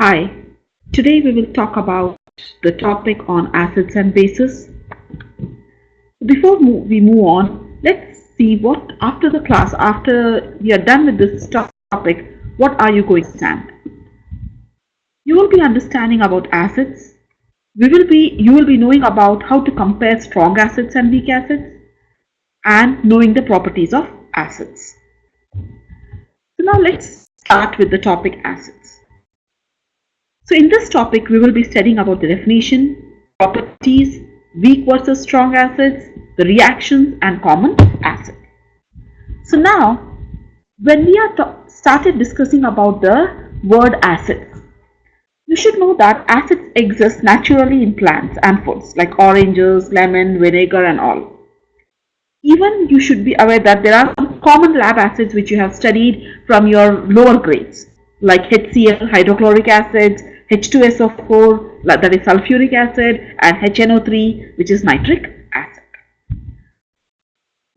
Hi, today we will talk about the topic on acids and bases. Before we move on, let's see what after the class, after we are done with this topic, what are you going to understand? You will be understanding about acids. You will be knowing about how to compare strong acids and weak acids and knowing the properties of acids. So now let's start with the topic acids. So in this topic, we will be studying about the definition, properties, weak versus strong acids, the reactions and common acid. So now, when we are started discussing about the word acids, you should know that acids exist naturally in plants and foods like oranges, lemon, vinegar and all. Even you should be aware that there are some common lab acids which you have studied from your lower grades like HCl, hydrochloric acids, H2SO4, that is sulfuric acid, and HNO3, which is nitric acid.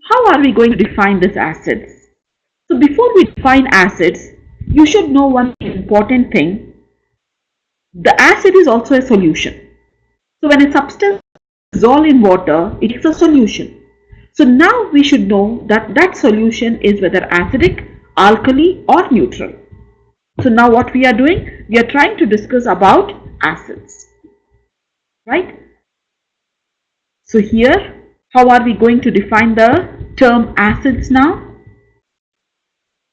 How are we going to define these acids? So before we define acids, you should know one important thing. The acid is also a solution. So when a substance dissolves in water, it is a solution. So now we should know that that solution is whether acidic, alkali or neutral. So now what we are doing? We are trying to discuss about acids. Right? So here, how are we going to define the term acids now?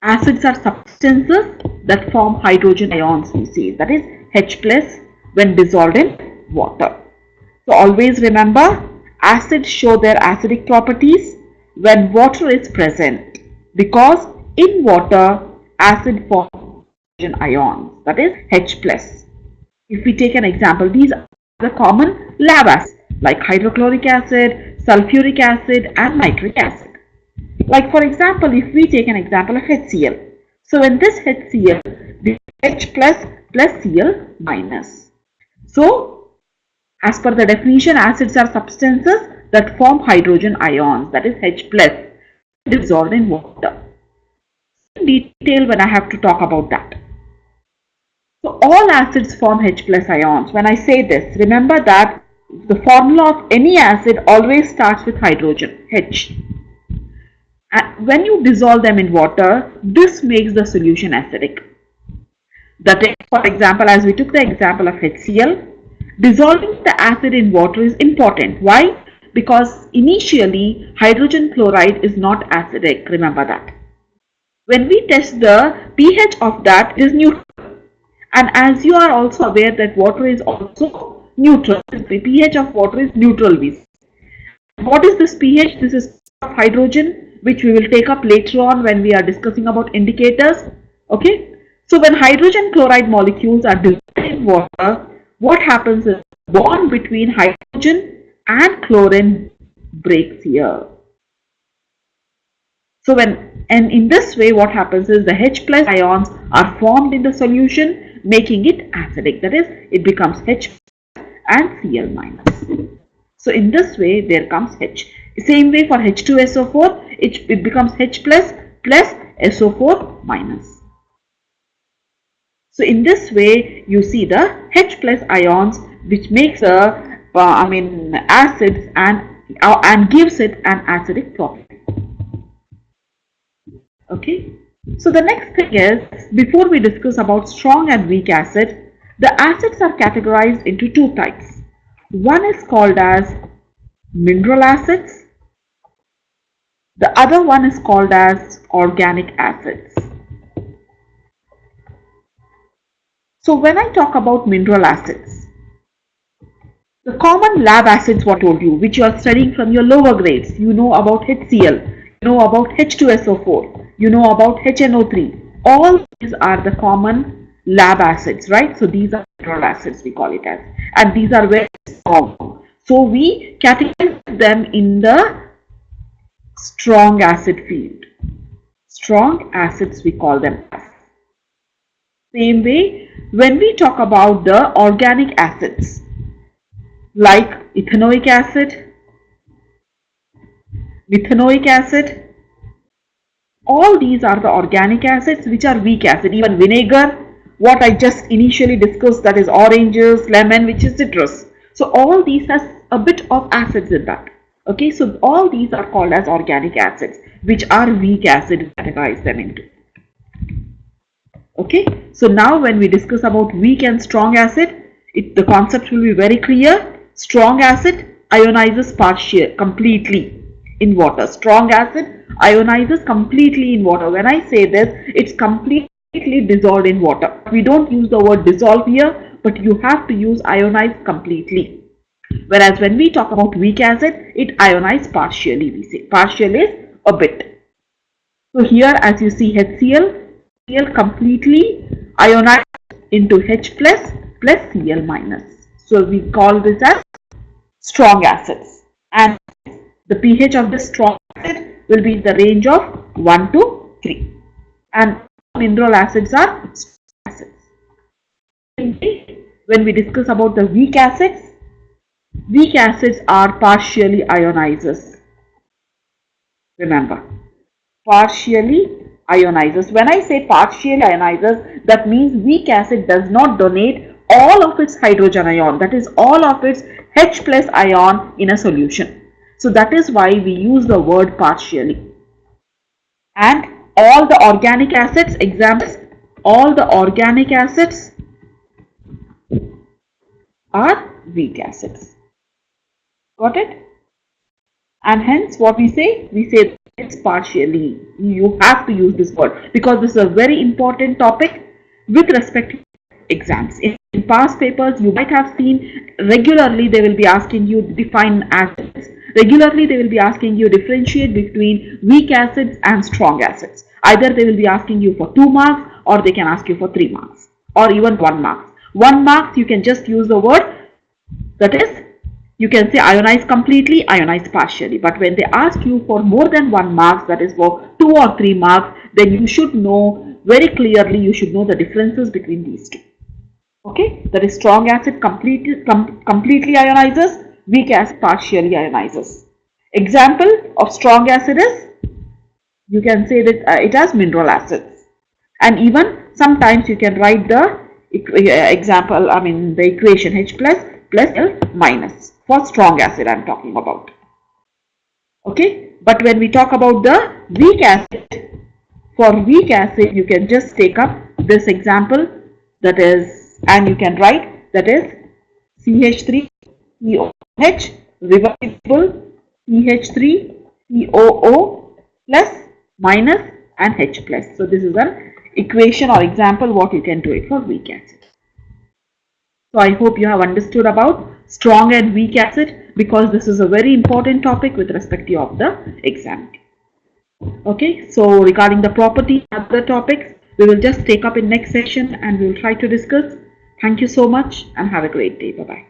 Acids are substances that form hydrogen ions, we say. That is H plus when dissolved in water. So always remember, acids show their acidic properties when water is present, because in water acid forms hydrogen ions, that is H plus. If we take an example, these are the common lab acids like hydrochloric acid, sulfuric acid and nitric acid. Like for example, if we take an example of HCl. So in this HCl, the H plus plus Cl minus. So as per the definition, acids are substances that form hydrogen ions, that is H plus, dissolved in water. In detail when I have to talk about that. So all acids form H plus ions. When I say this, remember that the formula of any acid always starts with hydrogen, H. And when you dissolve them in water, this makes the solution acidic. That is, for example, as we took the example of HCl, dissolving the acid in water is important. Why? Because initially hydrogen chloride is not acidic. Remember that. When we test the pH of that, it is neutral. And as you are also aware that water is also neutral. The pH of water is neutral. What is this pH? This is hydrogen, which we will take up later on when we are discussing about indicators. Okay. So when hydrogen chloride molecules are dissolved in water, what happens is the bond between hydrogen and chlorine breaks here. So and in this way what happens is the H plus ions are formed in the solution, making it acidic. That is, it becomes H and Cl minus. So in this way there comes H. Same way for H2SO4, it becomes H plus plus SO4 minus. So in this way you see the H plus ions, which makes acids and gives it an acidic property. Okay. So the next thing is, before we discuss about strong and weak acid, the acids are categorized into two types. One is called as mineral acids. The other one is called as organic acids. So when I talk about mineral acids, the common lab acids what I told you, which you are studying from your lower grades, you know about HCl, you know about H2SO4, you know about HNO3. All these are the common lab acids, right? So these are mineral acids, we call it as, and these are very strong. So we categorize them in the strong acid field. Strong acids we call them as. Same way, when we talk about the organic acids like ethanoic acid, methanoic acid, all these are the organic acids which are weak acid. Even vinegar, what I just initially discussed, that is oranges, lemon, which is citrus. So all these has a bit of acids in that. Okay, so all these are called as organic acids, which are weak acid, categorize them into. Okay, so now when we discuss about weak and strong acid, the concept will be very clear. Strong acid ionizes completely in water. Strong acid ionizes completely in water. When I say this, it's completely dissolved in water. We don't use the word dissolve here, but you have to use ionize completely. Whereas when we talk about weak acid, it ionizes partially. We say partial is a bit. So here, as you see, HCl completely ionized into H plus Cl minus. So we call this as strong acids, and the pH of this strong acid will be in the range of 1 to 3, and mineral acids are strong acids. When we discuss about the weak acids are partially ionizers. Remember, partially ionizers. When I say partially ionizers, that means weak acid does not donate all of its hydrogen ion, that is all of its H plus ion in a solution. So that is why we use the word partially. And all the organic acids, examples, all the organic acids are weak acids. Got it? And hence what we say it's partially. You have to use this word because this is a very important topic with respect to exams. In past papers, you might have seen regularly they will be asking you define acids. Regularly they will be asking you differentiate between weak acids and strong acids. Either they will be asking you for 2 marks or they can ask you for 3 marks or even 1 mark. 1 mark you can just use the word, that is, you can say ionize completely, ionize partially. But when they ask you for more than 1 marks, that is for 2 or 3 marks, then you should know very clearly, you should know the differences between these two. Okay, that is strong acid completely ionizes, weak acid partially ionizes. Example of strong acid is, you can say that it has mineral acids. And even sometimes you can write the example, the equation H plus L minus for strong acid I am talking about. Okay, but when we talk about the weak acid, for weak acid you can just take up this example, that is, and you can write, that is CH3COH reversible CH3COO plus minus and H plus. So this is an equation or example what you can do it for weak acid. So I hope you have understood about strong and weak acid, because this is a very important topic with respect to of the exam. Okay, so regarding the property and other topics, we will just take up in next session and we will try to discuss. Thank you so much and have a great day. Bye-bye.